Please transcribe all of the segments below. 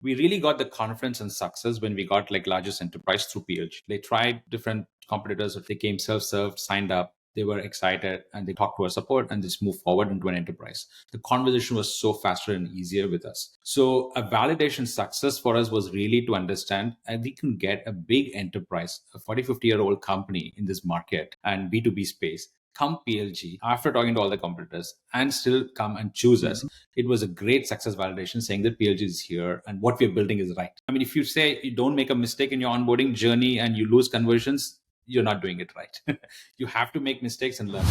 We really got the confidence and success when we got like largest enterprise through PLG. They tried different competitors. They came self-served, signed up, they were excited, and they talked to our support and just moved forward into an enterprise. The conversation was so faster and easier with us. So a validation success for us was really to understand and we can get a big enterprise, a 40, 50-year-old company in this market and B2B space come PLG after talking to all the competitors and still come and choose us. It was a great success validation saying that PLG is here and what we're building is right. I mean, if you say you don't make a mistake in your onboarding journey and you lose conversions, you're not doing it right. You have to make mistakes and learn.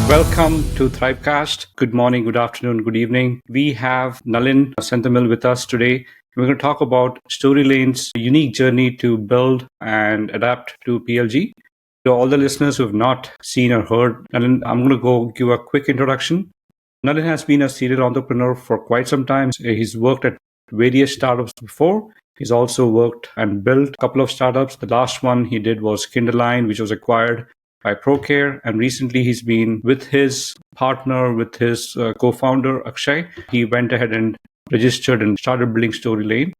Welcome to Thrivecast. Good morning, good afternoon, good evening. We have Nalin Senthamil with us today. We're going to talk about Storylane's unique journey to build and adapt to PLG. To all the listeners who have not seen or heard Nalin, I'm going to go give a quick introduction. Nalin has been a serial entrepreneur for quite some time. He's worked at various startups before. He's also worked and built a couple of startups. The last one he did was Storylane, which was acquired by Procare. And recently he's been with his partner, with his co-founder, Akshay. He went ahead and registered and started building Storylane.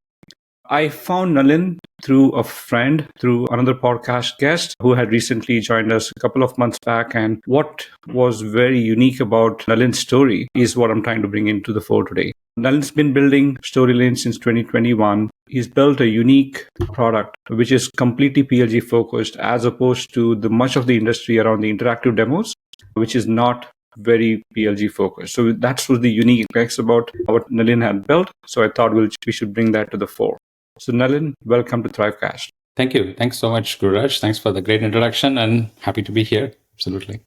I found Nalin through a friend, through another podcast guest who had recently joined us a couple of months back. And what was very unique about Nalin's story is what I'm trying to bring into the fore today. Nalin's been building Storylane since 2021. He's built a unique product which is completely PLG focused as opposed to the much of the industry around the interactive demos, which is not very PLG focused. So that's what the unique aspects about what Nalin had built. So I thought we should bring that to the fore. So Nalin, welcome to Thrivecast. Thank you. Thanks so much, Guraj. Thanks for the great introduction and happy to be here. Absolutely.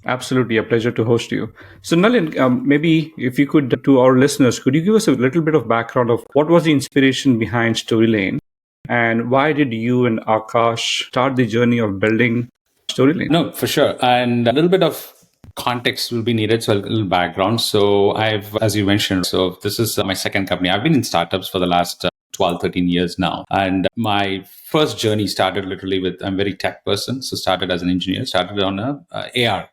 Absolutely. A pleasure to host you. So Nalin, maybe if you could, to our listeners, could you give us a little bit of background of what was the inspiration behind Storylane and why did you and Akash start the journey of building Storylane? No, for sure. And a little bit of context will be needed, so a little background. So as you mentioned, so this is my second company. I've been in startups for the last 12, 13 years now. And my first journey started literally with, I'm a very tech person. So started as an engineer, started on AR.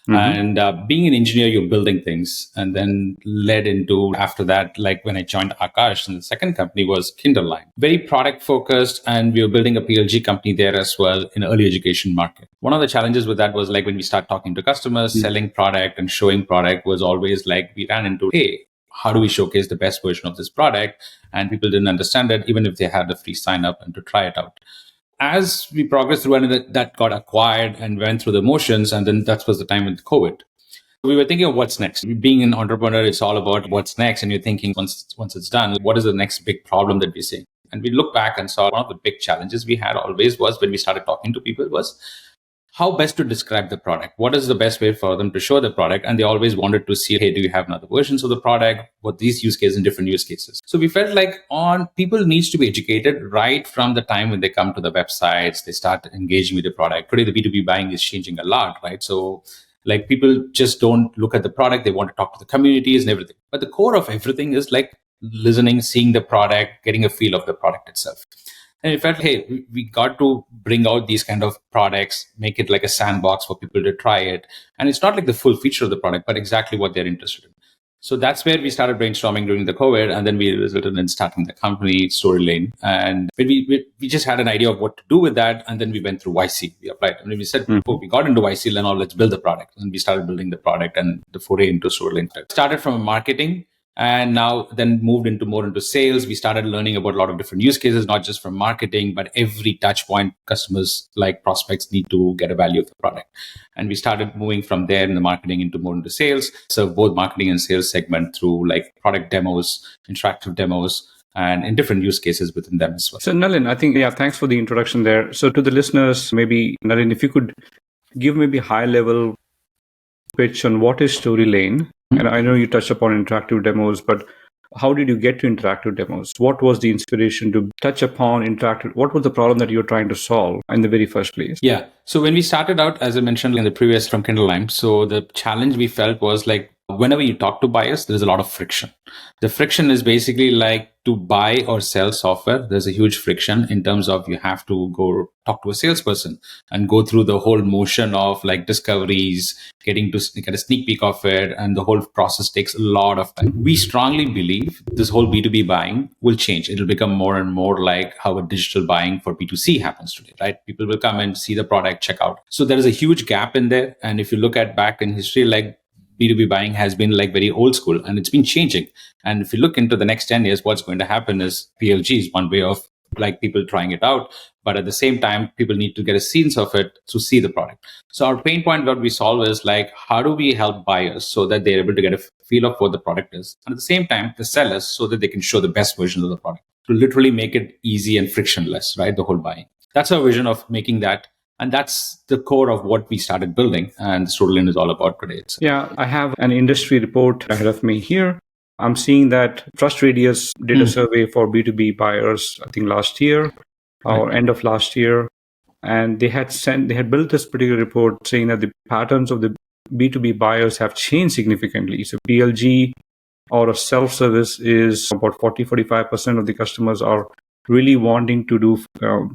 And being an engineer, you're building things, and then led into after that, like when I joined Akash, and the second company was Kinderline, very product focused, and we were building a PLG company there as well in early education market. One of the challenges with that was like when we start talking to customers, selling product and showing product was always like we ran into, hey, how do we showcase the best version of this product? And people didn't understand it, even if they had a free sign up and to try it out. As we progressed through and that got acquired and went through the motions, and then that was the time with COVID. We were thinking of what's next. Being an entrepreneur, it's all about what's next. And you're thinking once it's done, what is the next big problem that we're seeing? And we look back and saw one of the big challenges we had always was when we started talking to people was how best to describe the product. What is the best way for them to show the product? And they always wanted to see, hey, do you have another versions of the product? What these use cases and different use cases. So we felt like people needs to be educated right from the time when they come to the websites, they start engaging with the product. Today, the B2B buying is changing a lot, right? So like people just don't look at the product. They want to talk to the communities and everything. But the core of everything is like listening, seeing the product, getting a feel of the product itself. And we felt, hey, we got to bring out these kind of products, make it like a sandbox for people to try it. And it's not like the full feature of the product, but exactly what they're interested in. So that's where we started brainstorming during the COVID. And then we resulted in starting the company, Storylane. And we just had an idea of what to do with that. And then we went through YC. We applied. And we said, we got into YC, then now let's build the product. And we started building the product and the foray into Storylane. Started from marketing. And now then moved more into sales. We started learning about a lot of different use cases, not just from marketing, but every touch point customers like prospects need to get a value of the product. And we started moving from there in the marketing more into sales. So both marketing and sales segment through like product demos, interactive demos, and in different use cases within them as well. So Nalin, I think, thanks for the introduction there. So to the listeners, maybe Nalin, if you could give maybe high level pitch on what is Storylane. And I know you touched upon interactive demos, but how did you get to interactive demos? What was the inspiration to touch upon interactive? What was the problem that you were trying to solve in the very first place? Yeah. So when we started out, as I mentioned in the previous from Kindle Lime, so the challenge we felt was like whenever you talk to buyers, there's a lot of friction. The friction is basically like to buy or sell software. There's a huge friction in terms of you have to go talk to a salesperson and go through the whole motion of like discoveries, getting to get a sneak peek of it. And the whole process takes a lot of time. We strongly believe this whole B2B buying will change. It'll become more and more like how a digital buying for B2C happens today, right? People will come and see the product, check out. So there is a huge gap in there. And if you look at back in history, like B2B buying has been like very old school and it's been changing. And if you look into the next 10 years, what's going to happen is PLG is one way of like people trying it out. But at the same time, people need to get a sense of it to see the product. So our pain point that we solve is like, how do we help buyers so that they're able to get a feel of what the product is? And at the same time, the sellers so that they can show the best version of the product to literally make it easy and frictionless, right? The whole buying. That's our vision of making that. And that's the core of what we started building. And Storylane is all about today. Yeah, I have an industry report ahead of me here. I'm seeing that Trust Radius did a survey for B2B buyers, I think last year or end of last year. And they had built this particular report saying that the patterns of the B2B buyers have changed significantly. So PLG or a self-service is about 45% of the customers are really wanting to do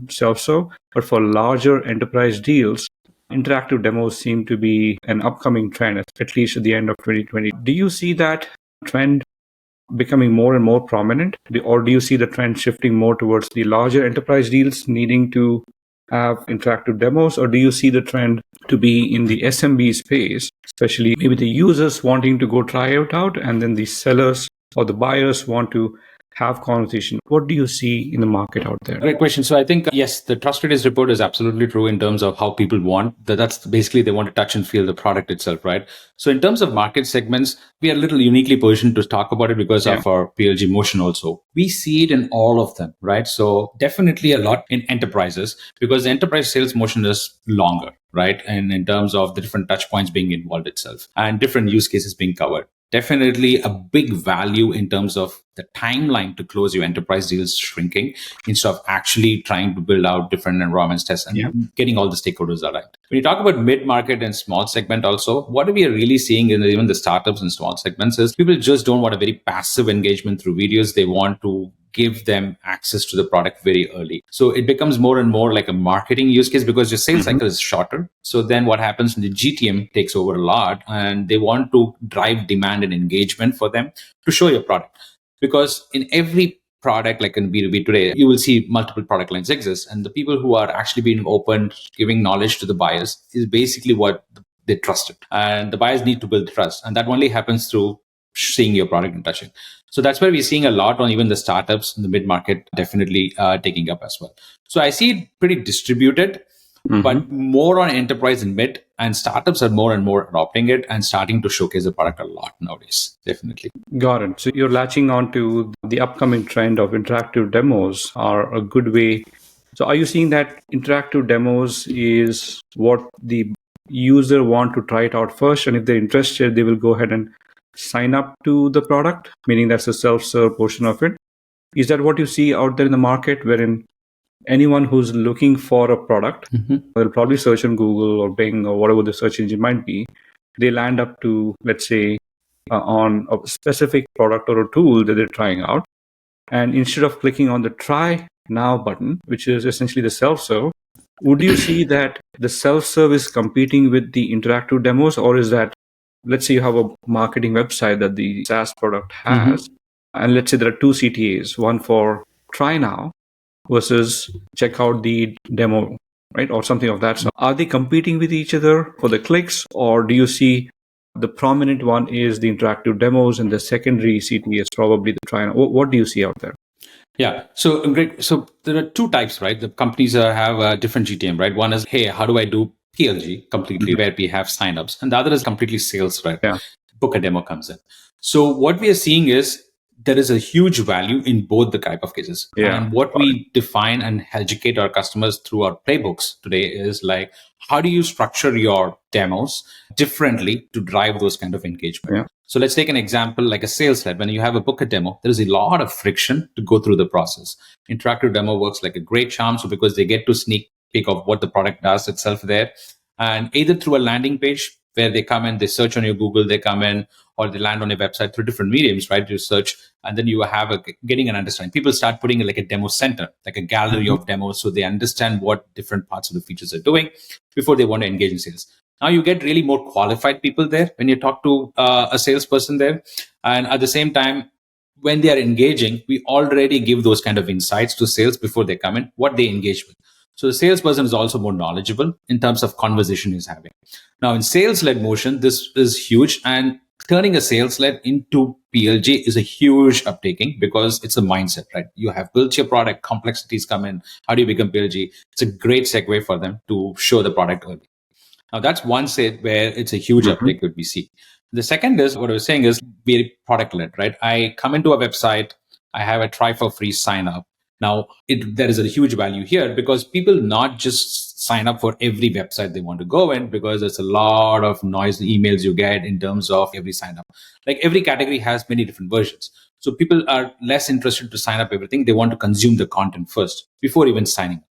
self-serve. But for larger enterprise deals, interactive demos seem to be an upcoming trend, at least at the end of 2020. Do you see that trend becoming more and more prominent? Or do you see the trend shifting more towards the larger enterprise deals needing to have interactive demos? Or do you see the trend to be in the SMB space, especially maybe the users wanting to go try it out and then the sellers or the buyers want to have conversation? What do you see in the market out there? Great question. So I think, yes, the Trust Radius report is absolutely true in terms of how people want. That's basically they want to touch and feel the product itself, right? So in terms of market segments, we are a little uniquely positioned to talk about it because of our PLG motion also. We see it in all of them, right? So definitely a lot in enterprises because the enterprise sales motion is longer, right? And in terms of the different touch points being involved itself and different use cases being covered. Definitely a big value in terms of the timeline to close your enterprise deals shrinking instead of actually trying to build out different environments, tests, and getting all the stakeholders aligned. When you talk about mid-market and small segment also, what we are really seeing in even the startups and small segments is people just don't want a very passive engagement through videos. They want to give them access to the product very early. So it becomes more and more like a marketing use case because your sales cycle is shorter. So then what happens, the GTM takes over a lot and they want to drive demand and engagement for them to show your product. Because in every product, like in B2B today, you will see multiple product lines exist. And the people who are actually being open, giving knowledge to the buyers is basically what they trusted. And the buyers need to build trust. And that only happens through seeing your product and touching. So that's where we're seeing a lot on even the startups in the mid-market definitely taking up as well. So I see it pretty distributed, but more on enterprise and mid, and startups are more and more adopting it and starting to showcase the product a lot nowadays, definitely. Got it. So you're latching on to the upcoming trend of interactive demos are a good way. So are you seeing that interactive demos is what the user want to try it out first, and if they're interested, they will go ahead and sign up to the product, meaning that's a self-serve portion of it? Is that what you see out there in the market, wherein anyone who's looking for a product, they'll probably search on Google or Bing or whatever the search engine might be. They land up to, let's say, on a specific product or a tool that they're trying out. And instead of clicking on the try now button, which is essentially the self-serve, would you see that the self-serve is competing with the interactive demos? Or is that, let's say you have a marketing website that the SaaS product has, and let's say there are two CTAs, one for try now versus check out the demo, right? Or something of that. So are they competing with each other for the clicks, or do you see the prominent one is the interactive demos and the secondary CTA is probably the try now? What do you see out there? Yeah. So great. So there are two types, right? The companies have a different GTM, right? One is, hey, how do I do PLG completely where we have signups? And the other is completely sales, right? Yeah. Book a demo comes in. So what we are seeing is there is a huge value in both the type of cases. Yeah. And what we define and educate our customers through our playbooks today is like, how do you structure your demos differently to drive those kind of engagement? Yeah. So let's take an example like a sales lead. When you have a book a demo, there is a lot of friction to go through the process. Interactive demo works like a great charm. So because they get to sneak peek of what the product does itself there, and either through a landing page where they come in, they search on your Google, they come in, or they land on a website through different mediums, right? You search, and then you have getting an understanding. People start putting like a demo center, like a gallery of demos, so they understand what different parts of the features are doing before they want to engage in sales. Now you get really more qualified people there when you talk to a salesperson there. And at the same time, when they are engaging, we already give those kind of insights to sales before they come in, what they engage with. So the salesperson is also more knowledgeable in terms of conversation he's having. Now in sales-led motion, this is huge. And turning a sales-led into PLG is a huge uptaking because it's a mindset, right? You have built your product, complexities come in. How do you become PLG? It's a great segue for them to show the product early. Now that's one set where it's a huge uptake that we see. The second is what I was saying is very product led, right? I come into a website, I have a try for free sign up. Now there is a huge value here because people not just sign up for every website they want to go in, because there's a lot of noise emails you get in terms of every sign up. Like every category has many different versions. So people are less interested to sign up everything. They want to consume the content first before even signing up.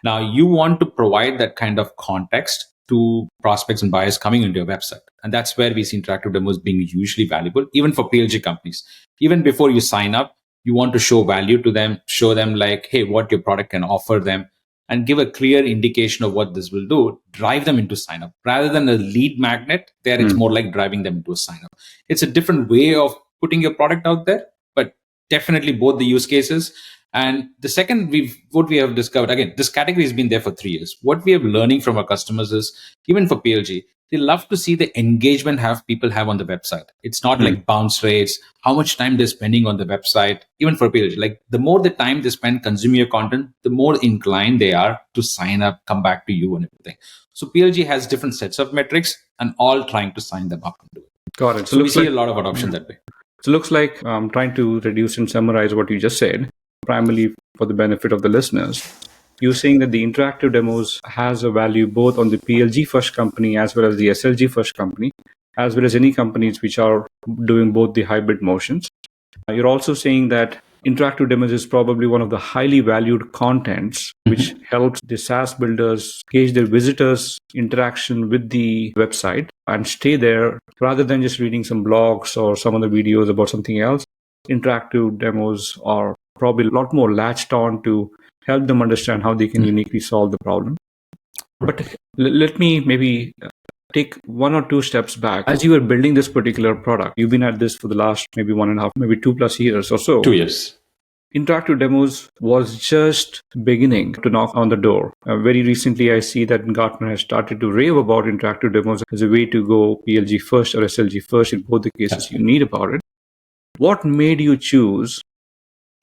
Now you want to provide that kind of context to prospects and buyers coming into your website. And that's where we see interactive demos being hugely valuable, even for PLG companies. Even before you sign up, you want to show value to them, show them like, hey, what your product can offer them, and give a clear indication of what this will do, drive them into sign up. Rather than a lead magnet, there it's more like driving them into a sign up. It's a different way of putting your product out there, but definitely both the use cases. And the second, what we have discovered, again, this category has been there for 3 years. What we are learning from our customers is, even for PLG, they love to see the engagement people have on the website. It's not like bounce rates, how much time they're spending on the website, even for PLG. Like the more the time they spend consuming your content, the more inclined they are to sign up, come back to you and everything. So PLG has different sets of metrics and all trying to sign them up. Got it. So we see a lot of adoption that way. So it looks like I'm trying to reduce and summarize what you just said, primarily for the benefit of the listeners. You're saying that the interactive demos has a value both on the PLG first company as well as the SLG first company, as well as any companies which are doing both the hybrid motions. You're also saying that interactive demos is probably one of the highly valued contents which helps the SaaS builders gauge their visitors' interaction with the website and stay there rather than just reading some blogs or some other videos about something else. Interactive demos are probably a lot more latched on to help them understand how they can uniquely solve the problem. But let me maybe take 1 or 2 steps back. As you were building this particular product, you've been at this for the last maybe 1.5, maybe 2+ years or so. 2 years. Interactive demos was just beginning to knock on the door. Very recently, I see that Gartner has started to rave about interactive demos as a way to go PLG first or SLG first. In both the cases, you need about it. What made you choose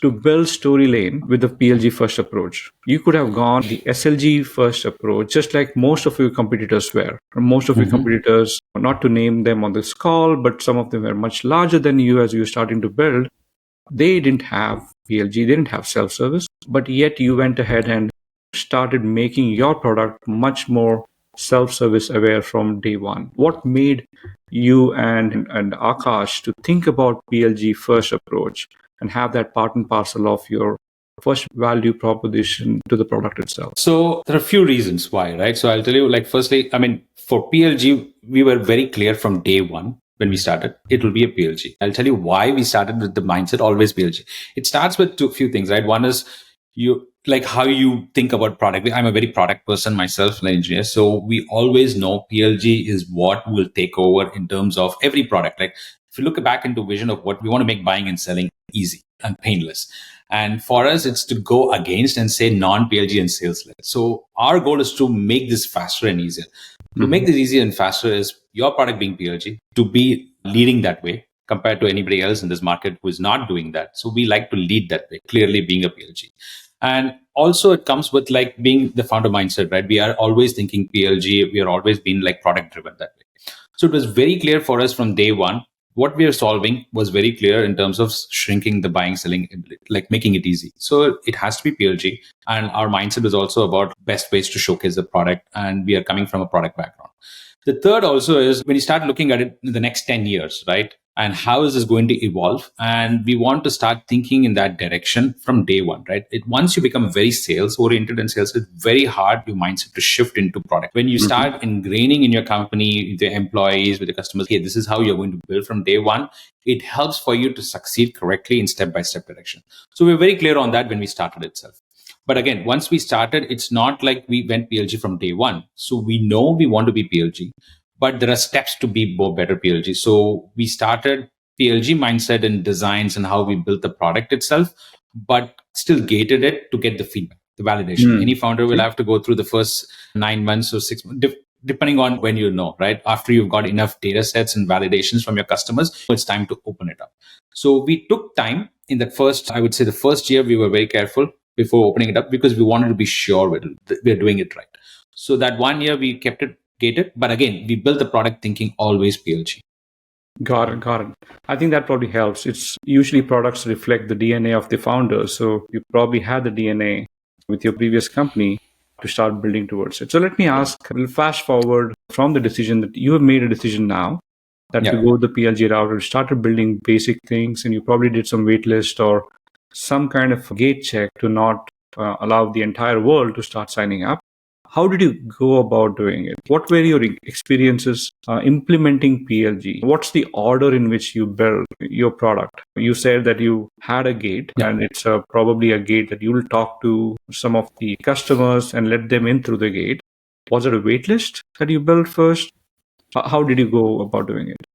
to build Storylane with the PLG first approach? You could have gone the SLG first approach, just like most of your competitors were. Most of your competitors, not to name them on this call, but some of them were much larger than you as you were starting to build. They didn't have PLG, they didn't have self-service, but yet you went ahead and started making your product much more self-service aware from day one. What made you and Akash to think about PLG first approach and have that part and parcel of your first value proposition to the product itself? So there are a few reasons why, right? So I'll tell you, like, firstly, I mean, for PLG, we were very clear from day one when we started, it will be a PLG. I'll tell you why we started with the mindset, always PLG. It starts with few things, right? One is like how you think about product. I'm a very product person myself, an engineer. So we always know PLG is what will take over in terms of every product. Like if you look back into vision of what we want to make buying and selling easy and painless. And for us, it's to go against and say non-PLG and sales-led. So our goal is to make this faster and easier. To make this easier and faster is your product being PLG, to be leading that way compared to anybody else in this market who is not doing that. So we like to lead that way, clearly being a PLG. And also it comes with like being the founder mindset, right? We are always thinking PLG. We are always being like product driven that way. So it was very clear for us from day one. What we are solving was very clear in terms of shrinking the buying, selling, like making it easy. So it has to be PLG. And our mindset is also about best ways to showcase the product. And we are coming from a product background. The third also is when you start looking at it in the next 10 years, right? and how is this going to evolve? And we want to start thinking in that direction from day one, right? Once you become very sales oriented and sales, it's very hard your mindset to shift into product. When you start ingraining in your company, with the employees, with the customers, hey, this is how you're going to build from day one. It helps for you to succeed correctly in step-by-step direction. So we're very clear on that when we started itself. But again, once we started, it's not like we went PLG from day one. So we know we want to be PLG, but there are steps to be better PLG. So we started PLG mindset and designs and how we built the product itself, but still gated it to get the feedback, the validation. Any founder will have to go through the first 9 months or 6 months, depending on when right? After you've got enough data sets and validations from your customers, it's time to open it up. So we took time in that first, I would say the first year, we were very careful before opening it up because we wanted to be sure we're doing it right. So that 1 year we kept it gated, but again, we built the product thinking always PLG. Got it. I think that probably helps. It's usually products reflect the DNA of the founder. So you probably had the DNA with your previous company to start building towards it. So let me ask, we'll fast forward from the decision that you have made a decision now that to go the PLG route and started building basic things, and you probably did some waitlist or some kind of gate check to not allow the entire world to start signing up. How did you go about doing it? What were your experiences implementing PLG? What's the order in which you build your product? You said that you had a gate, and it's probably a gate that you will talk to some of the customers and let them in through the gate. Was it a waitlist that you built first? How did you go about doing it?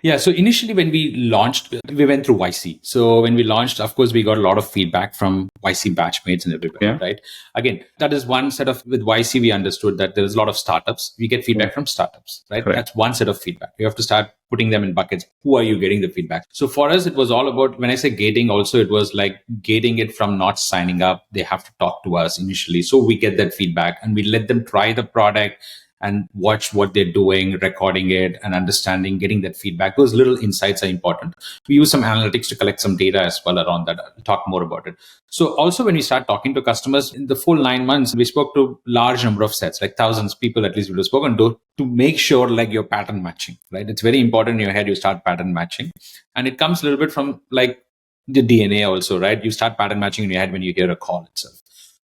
Yeah. So initially when we launched, we went through YC. So when we launched, of course, we got a lot of feedback from YC batchmates and everybody, right? Again, that is one set of, with YC, we understood that there's a lot of startups. We get feedback from startups, right? Correct. That's one set of feedback. You have to start putting them in buckets. Who are you getting the feedback? So for us, it was all about, when I say gating also, it was like gating it from not signing up. They have to talk to us initially. So we get that feedback and we let them try the product and watch what they're doing, recording it and understanding, getting that feedback. Those little insights are important. We use some analytics to collect some data as well around that. I'll talk more about it. So also when we start talking to customers, in the full 9 months, we spoke to large number of sets, like thousands of people at least we have spoken to make sure like you're pattern matching, right? It's very important in your head, you start pattern matching. And it comes a little bit from like the DNA also, right? You start pattern matching in your head when you hear a call itself.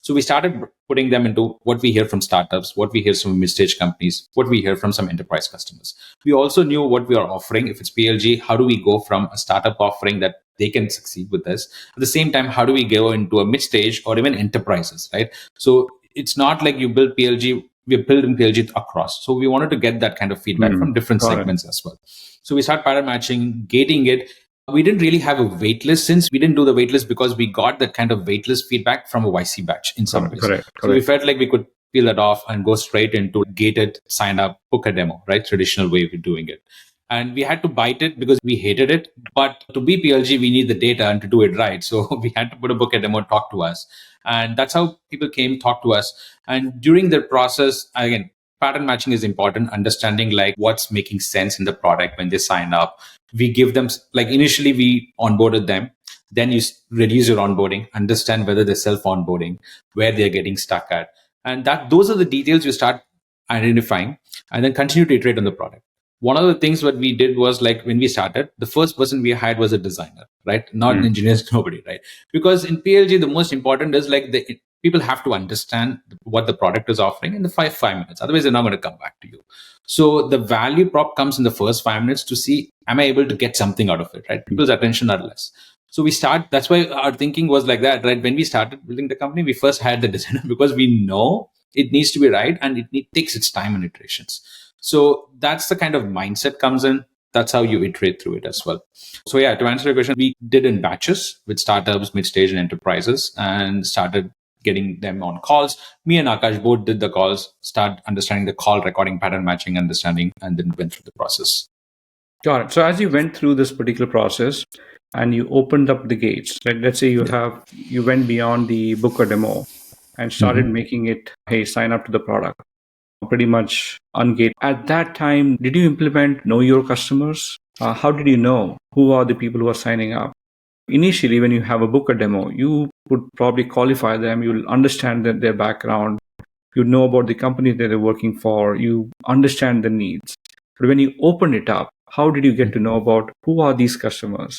So we started putting them into what we hear from startups, what we hear from mid-stage companies, what we hear from some enterprise customers. We also knew what we are offering. If it's PLG, how do we go from a startup offering that they can succeed with this? At the same time, how do we go into a mid-stage or even enterprises, right? So it's not like you build PLG, we're building PLG across. So we wanted to get that kind of feedback from different segments as well. So we start pattern matching, gating it. We didn't really have a waitlist since we didn't do the waitlist because we got that kind of waitlist feedback from a YC batch in some ways. Correct. So we felt like we could peel that off and go straight into gated, sign up, book a demo, right? Traditional way of doing it. And we had to bite it because we hated it. But to be PLG, we need the data and to do it right. So we had to put a book a demo, talk to us. And that's how people came, talk to us. And during the process, again, pattern matching is important, understanding like what's making sense in the product when they sign up. We give them, like initially we onboarded them, then you reduce your onboarding, understand whether they're self-onboarding, where they're getting stuck at. And those are the details you start identifying and then continue to iterate on the product. One of the things what we did was like when we started, the first person we hired was a designer, right? Not engineers, nobody, right? Because in PLG, the most important is like people have to understand what the product is offering in the 5 minutes. Otherwise, they're not going to come back to you. So the value prop comes in the first 5 minutes to see, am I able to get something out of it, right? People's attention are less. So that's why our thinking was like that, right? When we started building the company, we first hired the designer because we know it needs to be right and it takes its time and iterations. So that's the kind of mindset comes in. That's how you iterate through it as well. So yeah, to answer your question, we did in batches with startups, mid-stage and enterprises and started getting them on calls. Me and Akash both did the calls, start understanding the call recording, pattern matching, understanding, and then went through the process. Got it. So as you went through this particular process and you opened up the gates, like let's say you went beyond the book or demo and started making it, hey, sign up to the product, pretty much ungate. At that time, did you implement know your customers? How did you know who are the people who are signing up? Initially, when you have a book or demo, you would probably qualify them. You'll understand their background. You know about the company that they're working for. You understand the needs. But when you open it up, How did you get to know about who are these customers?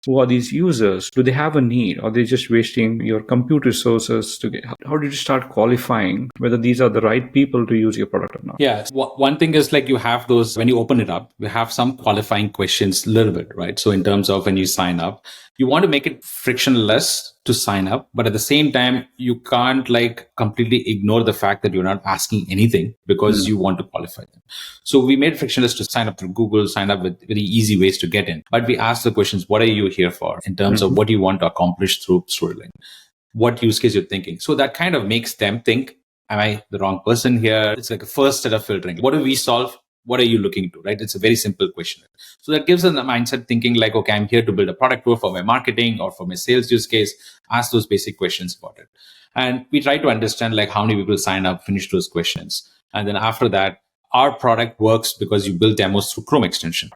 Who are these users? Do they have a need? Or are they just wasting your compute resources to get? How did you start qualifying whether these are the right people to use your product or not? Yeah. One thing is like you have those, when you open it up, you have some qualifying questions a little bit, right? So in terms of when you sign up, you want to make it frictionless to sign up, but at the same time, you can't like completely ignore the fact that you're not asking anything because you want to qualify them. So we made it frictionless to sign up through Google, sign up with very easy ways to get in. But we ask the questions, what are you here for in terms of what you want to accomplish through Storylane? What use case you're thinking? So that kind of makes them think, am I the wrong person here? It's like a first set of filtering. What do we solve? What are you looking to, right? It's a very simple question. So that gives them the mindset thinking like, okay, I'm here to build a product for my marketing or for my sales use case. Ask those basic questions about it. And we try to understand like how many people sign up, finish those questions. And then after that, our product works because you build demos through Chrome extension.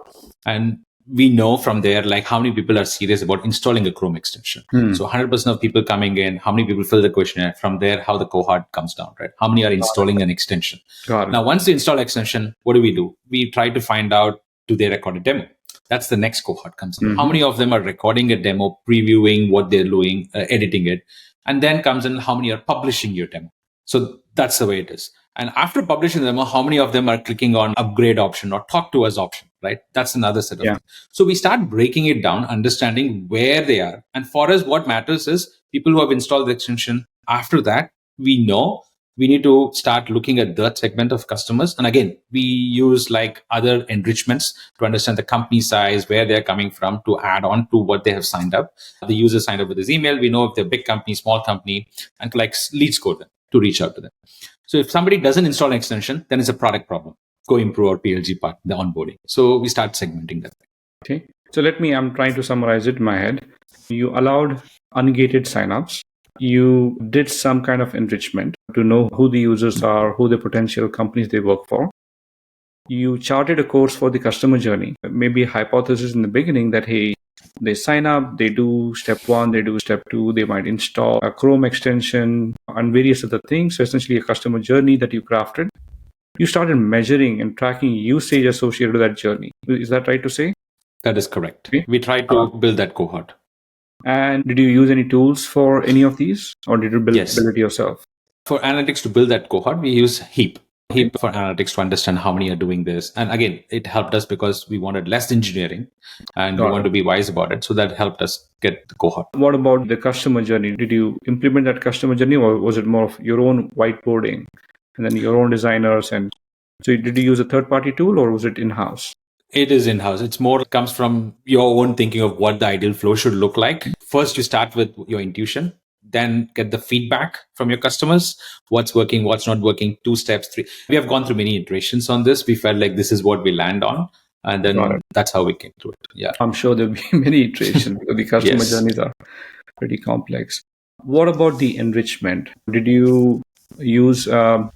And we know from there, like how many people are serious about installing a Chrome extension. So 100% of people coming in, how many people fill the questionnaire, from there, how the cohort comes down, right? How many are installing an extension? Now, once they install extension, what do? We try to find out, do they record a demo? That's the next cohort comes in. How many of them are recording a demo, previewing what they're doing, editing it? And then comes in how many are publishing your demo. So that's the way it is. And after publishing the demo, how many of them are clicking on upgrade option or talk to us option, right? That's another set of things. So we start breaking it down, understanding where they are. And for us, what matters is people who have installed the extension. After that, we know we need to start looking at that segment of customers. And again, we use like other enrichments to understand the company size, where they're coming from, to add on to what they have signed up. The user signed up with his email. We know if they're a big company, small company, and to like lead score them to reach out to them. So if somebody doesn't install an extension, then it's a product problem. Go improve our PLG part, the onboarding. So we start segmenting that. Okay. So I'm trying to summarize it in my head. You allowed ungated signups. You did some kind of enrichment to know who the users are, who the potential companies they work for. You charted a course for the customer journey. Maybe a hypothesis in the beginning that, hey, they sign up, they do step 1, they do step 2, they might install a Chrome extension and various other things. So essentially a customer journey that you crafted. You started measuring and tracking usage associated with that journey. Is that right to say? That is correct. Okay. We tried to build that cohort. And did you use any tools for any of these, or did you build it yourself? For analytics to build that cohort, we use Heap for analytics to understand how many are doing this. And again, it helped us because we wanted less engineering and we wanted to be wise about it. So that helped us get the cohort. What about the customer journey? Did you implement that customer journey, or was it more of your own whiteboarding and then your own designers? And so did you use a third-party tool, or was it in-house? It is in-house. It's more comes from your own thinking of what the ideal flow should look like. First, you start with your intuition, then get the feedback from your customers. What's working, what's not working, 2 steps, 3. We have gone through many iterations on this. We felt like this is what we land on. And then that's how we came through it. Yeah. I'm sure there'll be many iterations because the customer journeys are pretty complex. What about the enrichment? Did you use a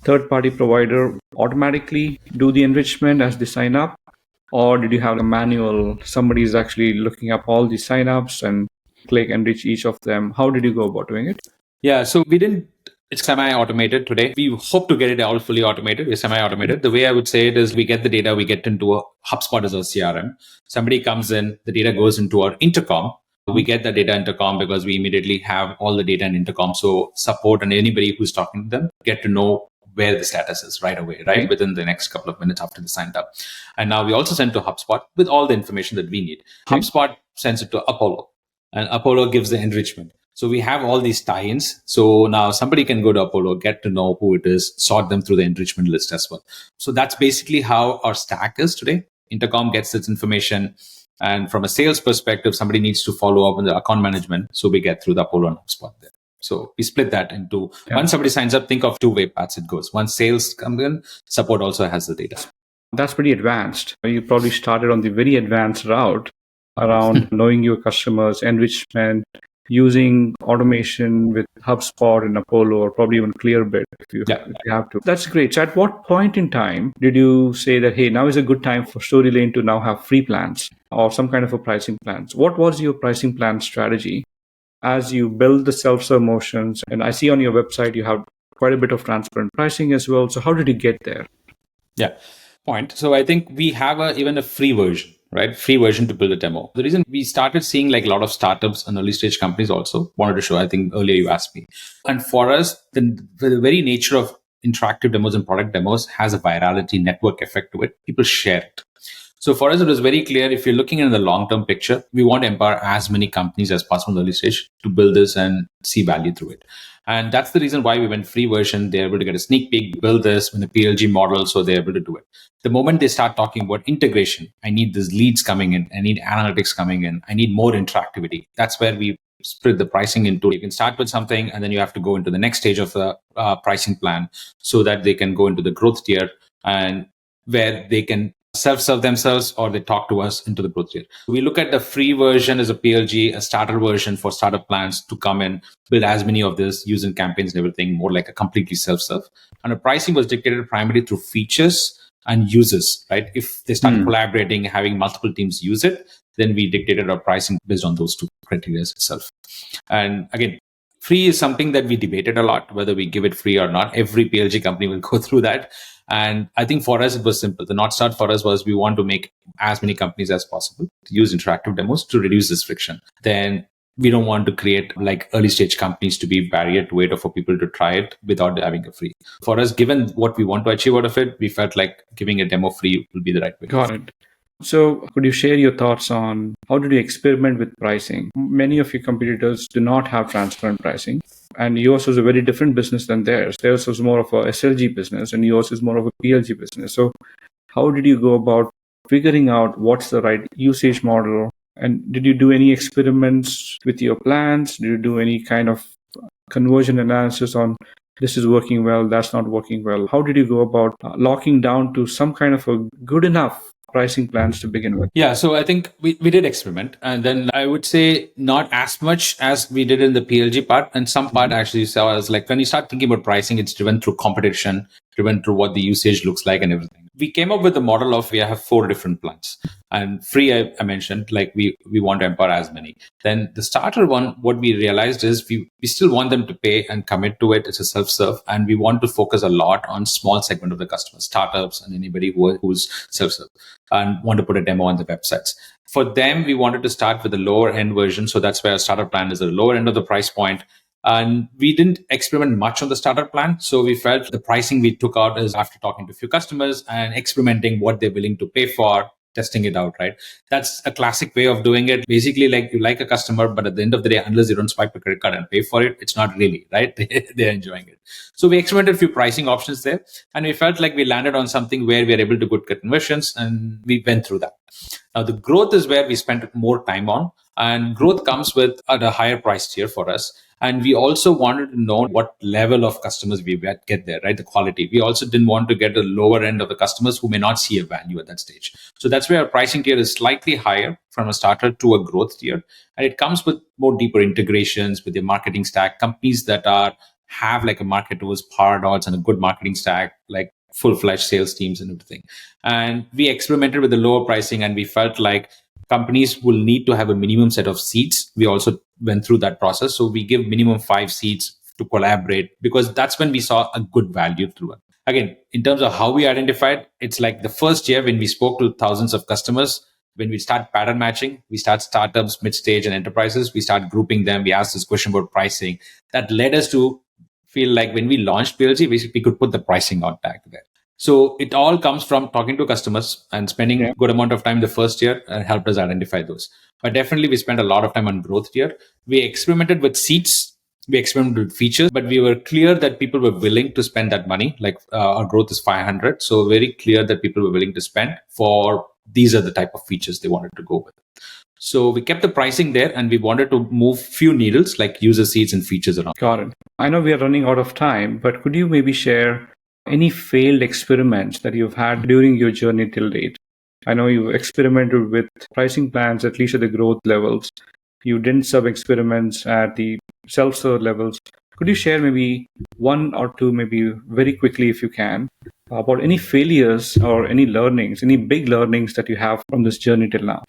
third-party provider automatically do the enrichment as they sign up? Or did you have a manual? Somebody is actually looking up all the signups and click and reach each of them. How did you go about doing it? Yeah, so we didn't. It's semi-automated today. We hope to get it all fully automated. We're semi-automated. The way I would say it is we get the data, we get into a HubSpot as our CRM. Somebody comes in, the data goes into our intercom. We get the data intercom because we immediately have all the data in intercom. So support and anybody who's talking to them get to know where the status is right away, right? Within the next couple of minutes after they signed up. And now we also send to HubSpot with all the information that we need. HubSpot sends it to Apollo, and Apollo gives the enrichment. So we have all these tie-ins. So now somebody can go to Apollo, get to know who it is, sort them through the enrichment list as well. So that's basically how our stack is today. Intercom gets its information. And from a sales perspective, somebody needs to follow up on the account management. So we get through the Apollo and HubSpot there. So we split that into once somebody signs up, think of 2-way paths it goes. Once sales comes in, support also has the data. That's pretty advanced. You probably started on the very advanced route around knowing your customers, enrichment, using automation with HubSpot and Apollo, or probably even Clearbit if you have to. That's great. So at what point in time did you say that, hey, now is a good time for Storylane to now have free plans or some kind of a pricing plans? What was your pricing plan strategy as you build the self-serve motions? And I see on your website you have quite a bit of transparent pricing as well. So how did you get there? Yeah. point. So I think we have even a free version, right? Free version to build a demo. The reason we started seeing like a lot of startups and early stage companies also wanted to show, I think earlier you asked me. And for us, the very nature of interactive demos and product demos has a virality network effect to it. People share it. So for us, it was very clear if you're looking in the long-term picture, we want to empower as many companies as possible in the early stage to build this and see value through it. And that's the reason why we went free version. They're able to get a sneak peek, build this in a PLG model, so they're able to do it. The moment they start talking about integration, I need these leads coming in, I need analytics coming in, I need more interactivity. That's where we split the pricing into. You can start with something, and then you have to go into the next stage of the pricing plan so that they can go into the growth tier and where they can self-serve themselves or they talk to us into the growth tier. We look at the free version as a PLG, a starter version for startup plans to come in, build as many of this using campaigns and everything, more like a completely self-serve. And the pricing was dictated primarily through features and users, right? If they start collaborating, having multiple teams use it, then we dictated our pricing based on those two criteria itself. And again, free is something that we debated a lot, whether we give it free or not. Every PLG company will go through that. And I think for us, it was simple. The North Star for us was we want to make as many companies as possible to use interactive demos to reduce this friction. Then we don't want to create like early stage companies to be barrier to it or for people to try it without having a free. For us, given what we want to achieve out of it, we felt like giving a demo free will be the right way. Got it. So could you share your thoughts on how did you experiment with pricing? Many of your competitors do not have transparent pricing. And yours was a very different business than theirs. Theirs was more of a SLG business and yours is more of a PLG business. So how did you go about figuring out what's the right usage model? And did you do any experiments with your plans? Did you do any kind of conversion analysis on this is working well, that's not working well? How did you go about locking down to some kind of a good enough pricing plans to begin with? Yeah, so I think we did experiment. And then I would say not as much as we did in the PLG part. And some part actually saw as like when you start thinking about pricing, it's driven through competition, driven through what the usage looks like and everything. We came up with the model of we have 4 different plans. And free, I mentioned, like we want to empower as many. Then the starter one, what we realized is we still want them to pay and commit to it. It's a self-serve. And we want to focus a lot on small segment of the customers, startups and anybody who's self-serve and want to put a demo on the websites. For them, we wanted to start with the lower end version. So that's where our starter plan is the lower end of the price point. And we didn't experiment much on the starter plan. So we felt the pricing we took out is after talking to a few customers and experimenting what they're willing to pay for, testing it out, right? That's a classic way of doing it. Basically, like you like a customer, but at the end of the day, unless they don't swipe a credit card and pay for it, it's not really, right? They're enjoying it. So we experimented a few pricing options there and we felt like we landed on something where we are able to get conversions and we went through that. Now, the growth is where we spent more time on, and growth comes with at a higher price tier for us. And we also wanted to know what level of customers we get there, right? The quality. We also didn't want to get the lower end of the customers who may not see a value at that stage. So that's where our pricing tier is slightly higher from a starter to a growth tier. And it comes with more deeper integrations with your marketing stack. Companies that have like a marketers, paradox, and a good marketing stack, like full-fledged sales teams and everything. And we experimented with the lower pricing and we felt like companies will need to have a minimum set of seats. We also went through that process. So we give minimum 5 seats to collaborate because that's when we saw a good value through it. Again, in terms of how we identified, it's like the first year when we spoke to thousands of customers, when we start pattern matching, we start startups, mid-stage and enterprises, we start grouping them. We asked this question about pricing. That led us to feel like when we launched PLG, we could put the pricing on tag there. So it all comes from talking to customers and spending a good amount of time the first year helped us identify those. But definitely we spent a lot of time on growth tier. We experimented with seats, we experimented with features, but we were clear that people were willing to spend that money. Like our growth is 500. So very clear that people were willing to spend for these are the type of features they wanted to go with. So we kept the pricing there and we wanted to move few needles like user seats and features around. Got it. I know we are running out of time, but could you maybe share any failed experiments that you've had during your journey till date? I know you experimented with pricing plans, at least at the growth levels. You didn't sub experiments at the self-serve levels. Could you share maybe 1 or 2, maybe very quickly if you can, about any failures or any learnings, any big learnings that you have from this journey till now?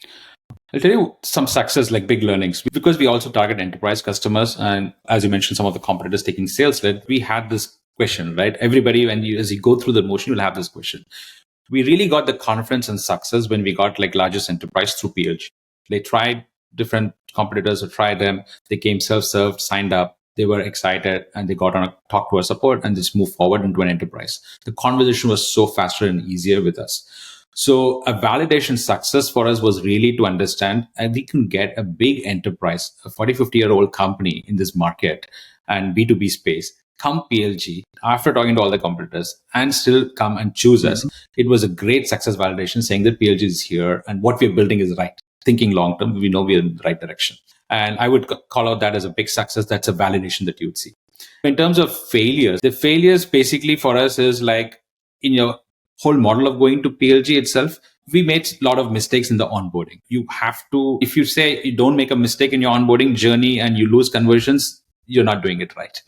I'll tell you some success, like big learnings, because we also target enterprise customers. And as you mentioned, some of the competitors taking sales lead, we had this question, right? Everybody, as you go through the motion, you'll have this question. We really got the confidence and success when we got like largest enterprise through PLG. They tried different competitors to try them. They came self-served, signed up. They were excited and they got on a talk to our support and just moved forward into an enterprise. The conversation was so faster and easier with us. So a validation success for us was really to understand and we can get a big enterprise, a 40, 50-year-old company in this market and B2B space, come PLG after talking to all the competitors and still come and choose us. It was a great success validation saying that PLG is here and what we're building is right. Thinking long term, we know we're in the right direction. And I would call out that as a big success. That's a validation that you would see. In terms of failures, the failures basically for us is like in your whole model of going to PLG itself, we made a lot of mistakes in the onboarding. You have to, if you say you don't make a mistake in your onboarding journey and you lose conversions, you're not doing it right.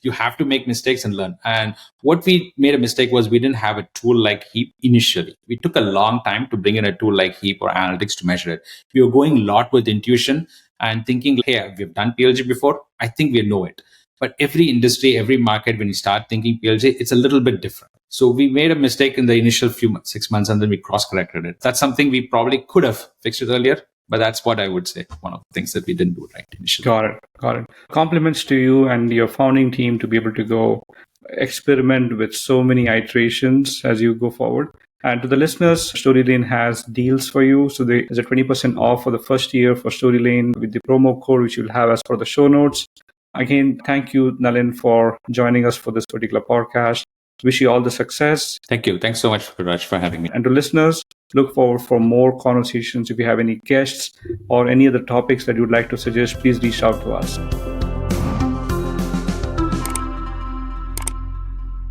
You have to make mistakes and learn. And what we made a mistake was we didn't have a tool like Heap initially. We took a long time to bring in a tool like Heap or analytics to measure it. We were going a lot with intuition and thinking, hey, we've done PLG before. I think we know it. But every industry, every market, when you start thinking PLG, it's a little bit different. So we made a mistake in the initial few months, 6 months, and then we cross-corrected it. That's something we probably could have fixed it earlier. But that's what I would say, one of the things that we didn't do right initially. Got it. Compliments to you and your founding team to be able to go experiment with so many iterations as you go forward. And to the listeners, Storylane has deals for you. So there's a 20% off for the first year for Storylane with the promo code, which you'll have as per the show notes. Again, thank you, Nalin, for joining us for this particular podcast. Wish you all the success. Thank you. Thanks so much, Raj, for having me. And to listeners, look forward for more conversations. If you have any guests or any other topics that you would like to suggest, please reach out to us.